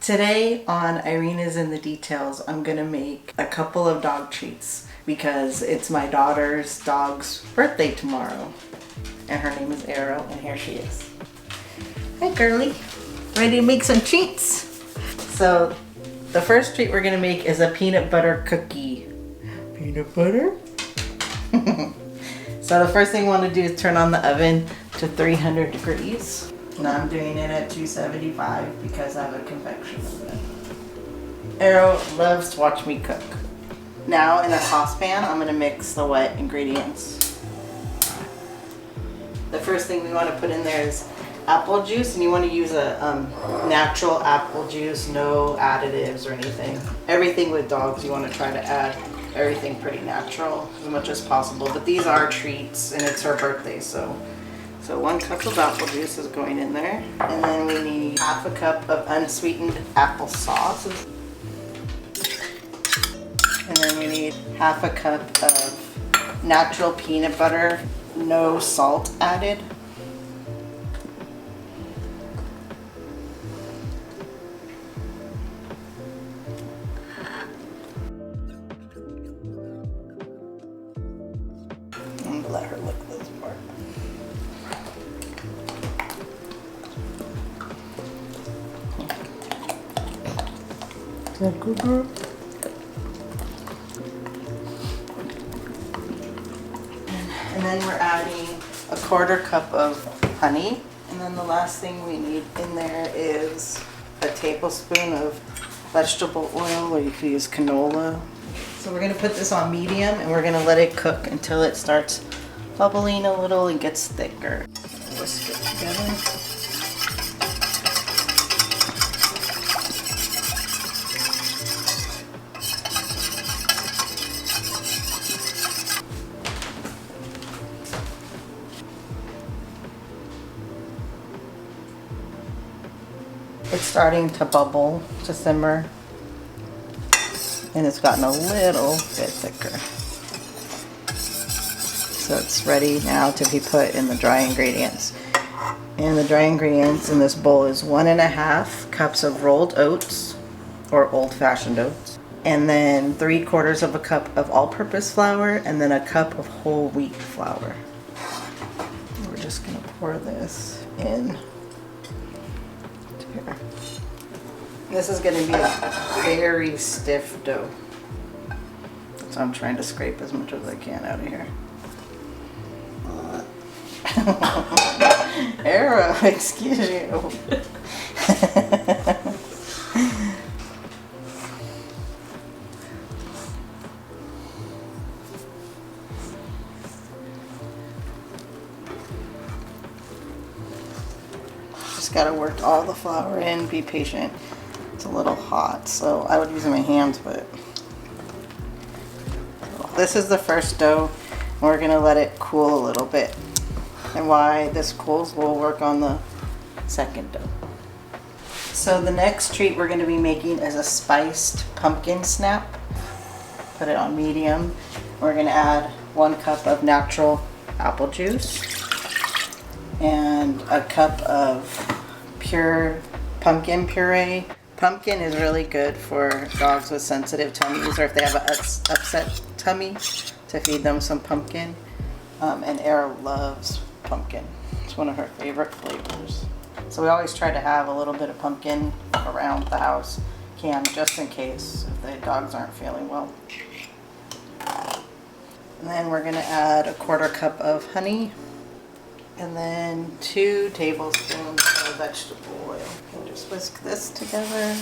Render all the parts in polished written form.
Today on Irina's in the Details, I'm gonna make a couple of dog treats because it's my daughter's dog's birthday tomorrow. And her name is Arrow, and here she is. Hi girly, ready to make some treats? So the first treat we're gonna make is a peanut butter cookie. Peanut butter? So the first thing we want to do is turn on the oven to 300 degrees. Now I'm doing it at 275 because I have a convection oven. Arrow loves to watch me cook. Now in a saucepan, I'm going to mix the wet ingredients. The first thing we want to put in there is apple juice, and you want to use a natural apple juice, no additives or anything. Everything with dogs, you want to try to add everything pretty natural as much as possible. But these are treats, and it's her birthday, so 1 cup of apple juice is going in there. And then we need half a cup of unsweetened apple sauce. And then we need half a cup of natural peanut butter, no salt added. I'm gonna let her lick this part. Is that good, girl? And then we're adding a 1/4 cup of honey. And then the last thing we need in there is a tablespoon of vegetable oil, or you could use canola. So we're gonna put this on medium, and we're gonna let it cook until it starts bubbling a little and gets thicker. Whisk it together. It's starting to bubble, to simmer, and it's gotten a little bit thicker. So it's ready now to be put in the dry ingredients. And the dry ingredients in this bowl is 1½ cups of rolled oats, or old-fashioned oats, and then 3/4 of a cup of all-purpose flour, and then a cup of whole wheat flour. We're just gonna pour this in. Here. This is going to be a very stiff dough. So I'm trying to scrape as much as I can out of here. Arrow, excuse you. Just gotta work all the flour in, be patient. It's a little hot, so I would use my hands, but this is the first dough. We're gonna let it cool a little bit. And while this cools, we'll work on the second dough. So the next treat we're gonna be making is a spiced pumpkin snap. Put it on medium. We're gonna add 1 cup of natural apple juice and a cup of pure pumpkin puree. Pumpkin is really good for dogs with sensitive tummies, or if they have an upset tummy, to feed them some pumpkin. And Arrow loves pumpkin. It's one of her favorite flavors. So we always try to have a little bit of pumpkin around the house, just in case if the dogs aren't feeling well. And then we're gonna add a 1/4 cup of honey, and then 2 tablespoons of vegetable oil. And just whisk this together.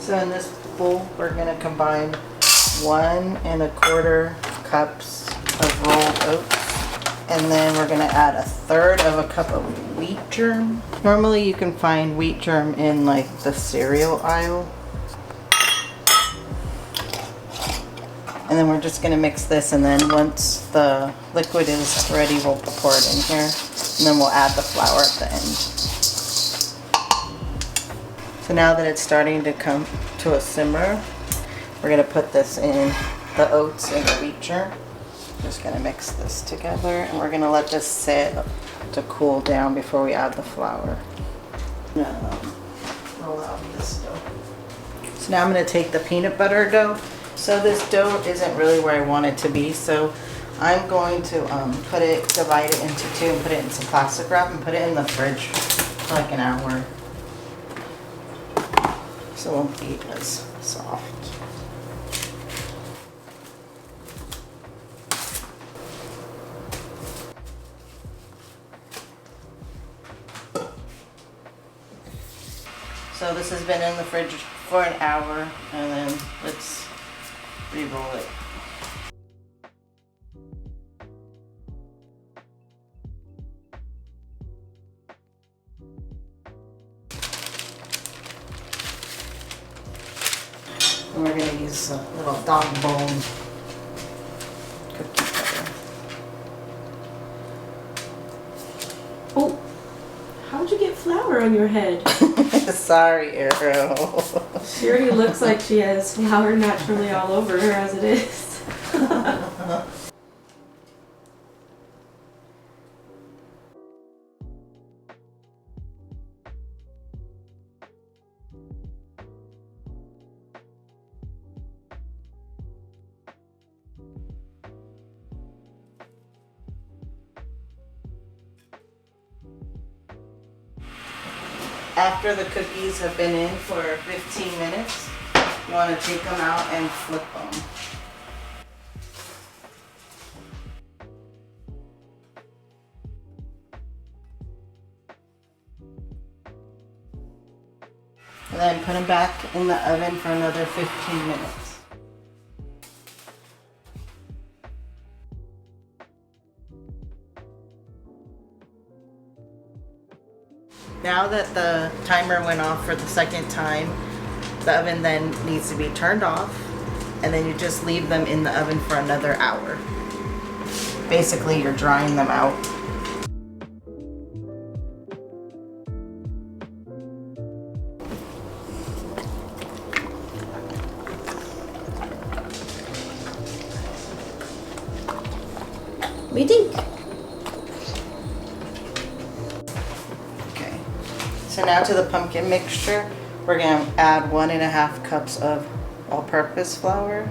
So in this bowl, we're going to combine 1 1/4 cups of rolled oats, and then we're going to add 1/3 of a cup of wheat germ. Normally you can find wheat germ in like the cereal aisle. And then we're just going to mix this, and then once the liquid is ready, we'll pour it in here, and then we'll add the flour at the end. So now that it's starting to come to a simmer, we're going to put this in the oats and the wheat germ. Just gonna mix this together, and we're gonna let this sit to cool down before we add the flour. Roll out this dough. So now I'm gonna take the peanut butter dough. So this dough isn't really where I want it to be, so I'm going to divide it into two and put it in some plastic wrap and put it in the fridge for like an hour. So it won't be as soft. So this has been in the fridge for an hour, and then let's re-roll it. And we're going to use a little dog bone cookie cutter. Oh, how'd you get flour on your head? Sorry, Arrow. She already looks like she has flour naturally all over her as it is. After the cookies have been in for 15 minutes, you want to take them out and flip them. And then put them back in the oven for another 15 minutes. Now that the timer went off for the second time, the oven then needs to be turned off, and then you just leave them in the oven for another hour. Basically, you're drying them out. What do you think? So now to the pumpkin mixture, we're going to add 1.5 cups of all-purpose flour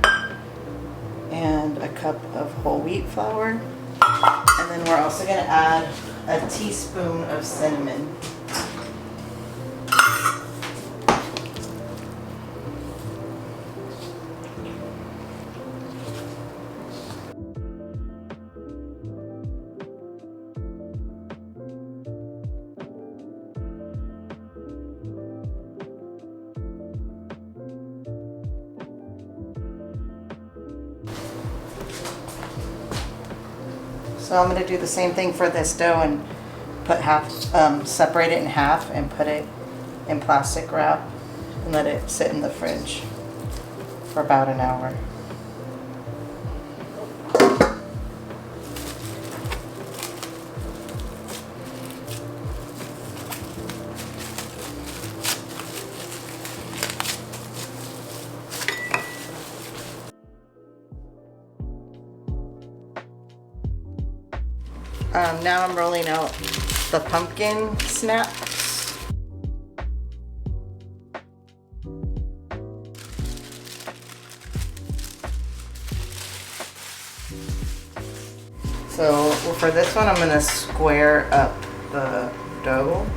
and a cup of whole wheat flour. And then we're also going to add a teaspoon of cinnamon. So I'm going to do the same thing for this dough and put separate it in half and put it in plastic wrap and let it sit in the fridge for about an hour. Now I'm rolling out the pumpkin snaps. So for this one, I'm going to square up the dough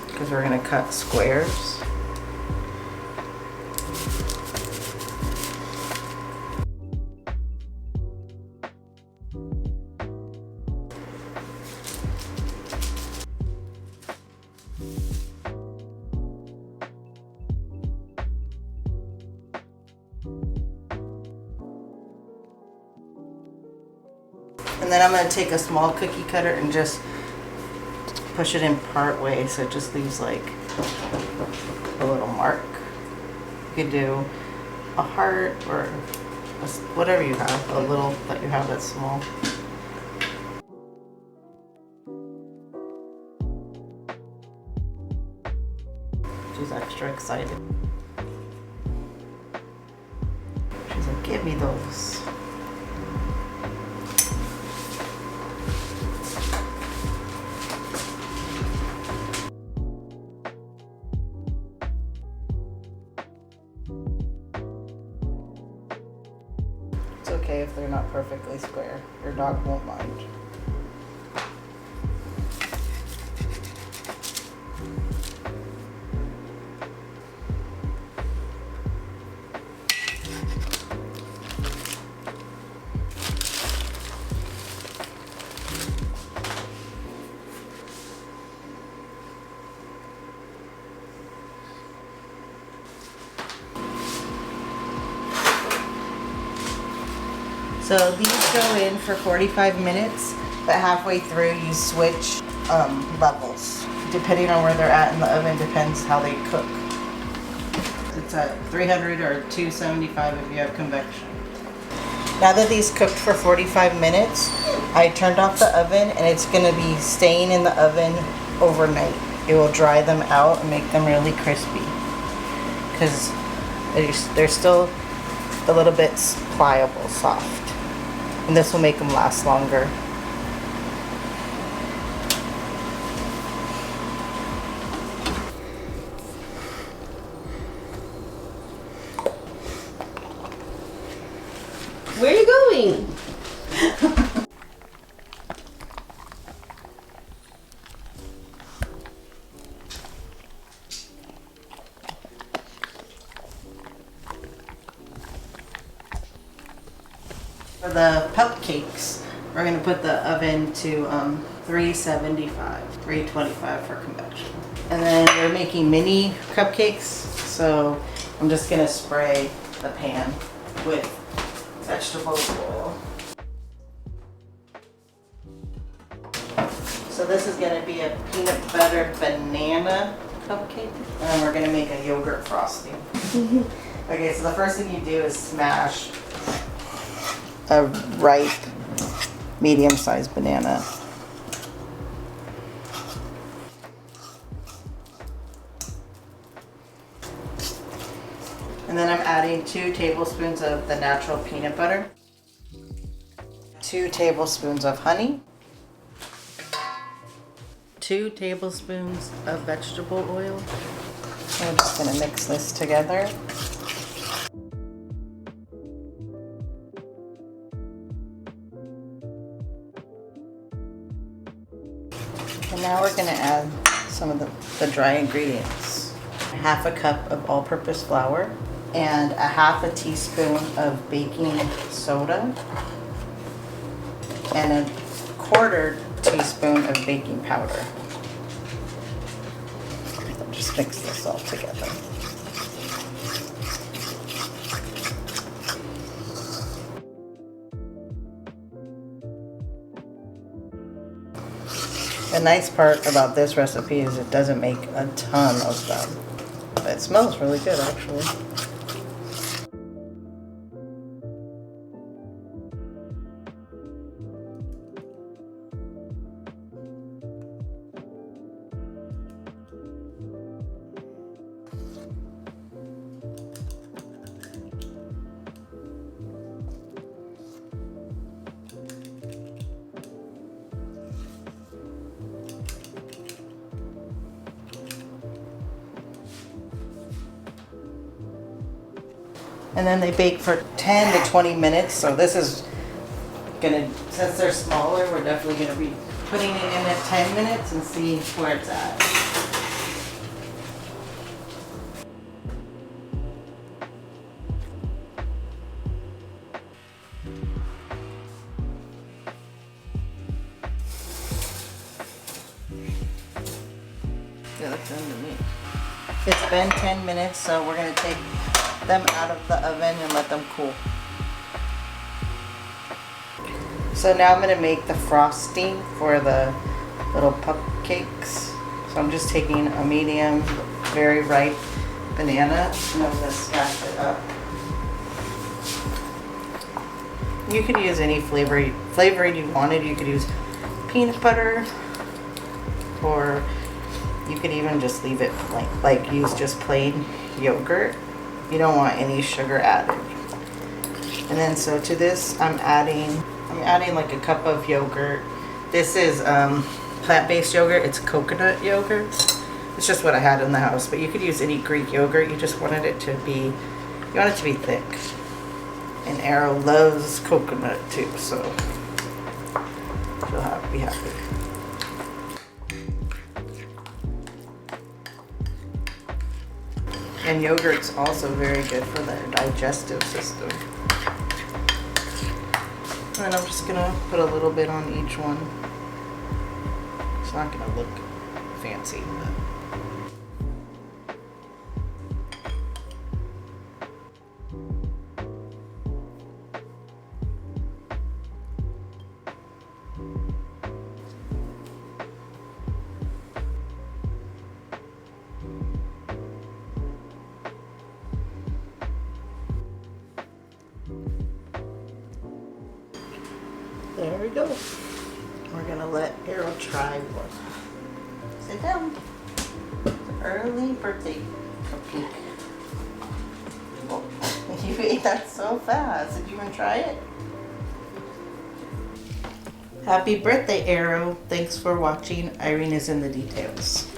because we're going to cut squares. And then I'm going to take a small cookie cutter and just push it in part way so it just leaves like a little mark. You could do a heart or whatever you have, a little that you have that's small. She's extra excited. She's like, give me those. if they're not perfectly square. Your dog won't mind. So these go in for 45 minutes, but halfway through you switch levels. Depending on where they're at in the oven depends how they cook. It's at 300 or 275 if you have convection. Now that these cooked for 45 minutes, I turned off the oven and it's gonna be staying in the oven overnight. It will dry them out and make them really crispy. Because they're still a little bit pliable, soft. And this will make them last longer. Where are you going? For the pupcakes, we're going to put the oven to 375, 325 for convection. And then we're making mini cupcakes, so I'm just going to spray the pan with vegetable oil. So this is going to be a peanut butter banana cupcake, and then we're going to make a yogurt frosting. Okay, so the first thing you do is smash a ripe, medium-sized banana. And then I'm adding 2 tablespoons of the natural peanut butter, 2 tablespoons of honey, 2 tablespoons of vegetable oil. I'm just gonna mix this together. And now we're going to add some of the dry ingredients. Half a cup of all-purpose flour and a half a teaspoon of baking soda and a quarter teaspoon of baking powder. I'll just mix this all together. The nice part about this recipe is it doesn't make a ton of them. But it smells really good actually. And then they bake for 10 to 20 minutes. So this is gonna, since they're smaller, we're definitely gonna be putting it in at 10 minutes and see where it's at. They look done to me. It's been 10 minutes, so we're gonna take them out of the oven and let them cool. So now I'm gonna make the frosting for the little cupcakes. So I'm just taking a medium, very ripe banana and I'm gonna stack it up. You could use any flavoring you wanted. You could use peanut butter, or you could even just leave it like use just plain yogurt. You don't want any sugar added. And then so to this I'm adding like a cup of yogurt. This is plant-based yogurt. It's coconut yogurt. It's just what I had in the house, but you could use any Greek yogurt. You just wanted it to be, you want it to be thick. And Arrow loves coconut too, so she'll be happy. And yogurt's also very good for their digestive system. And I'm just gonna put a little bit on each one. It's not gonna look fancy, but. There we go. We're gonna let Arrow try one. Sit down. It's an early birthday cupcake. Oh, you ate that so fast. Did you even try it? Happy birthday, Arrow. Thanks for watching. Irene is in the details.